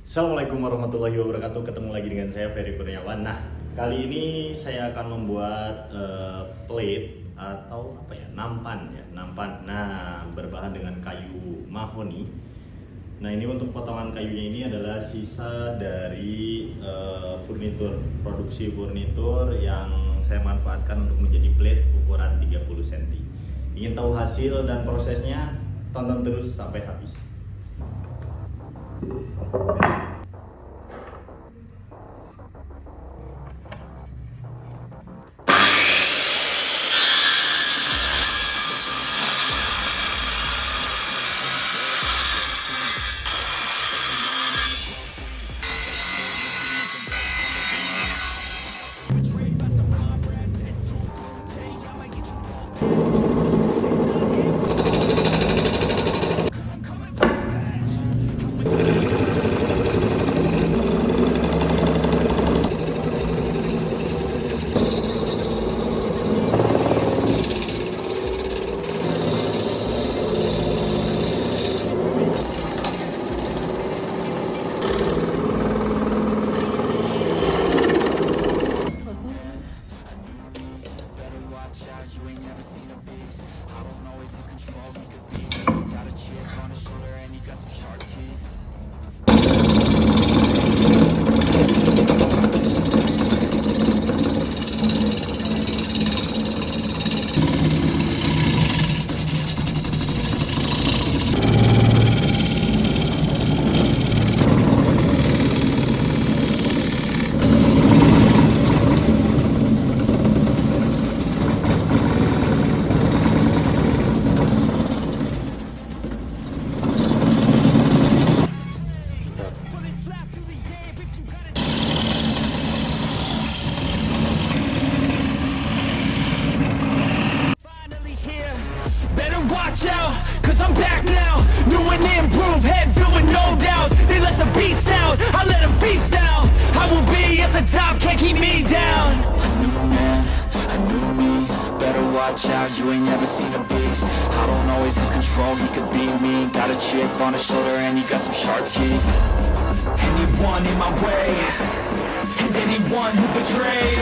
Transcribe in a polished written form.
Assalamualaikum warahmatullahi wabarakatuh. Ketemu lagi dengan saya Ferry Kurniawan. Nah, kali ini saya akan membuat plate atau apa ya, nampan ya, nampan. Nah, berbahan dengan kayu mahoni. Nah, ini untuk potongan kayunya ini adalah sisa dari furnitur, produksi furnitur yang saya manfaatkan untuk menjadi plate ukuran 30 cm. Ingin tahu hasil dan prosesnya? Tonton terus sampai habis. Watch out, cause I'm back now. New and improved, head filled with no doubts. They let the beast out, I let them feast now. I will be at the top, can't keep me down. A new man, a new me. Better watch out, you ain't never seen a beast. I don't always have control, he could be me. Got a chip on his shoulder and he got some sharp teeth. Anyone in my way, and anyone who betrayed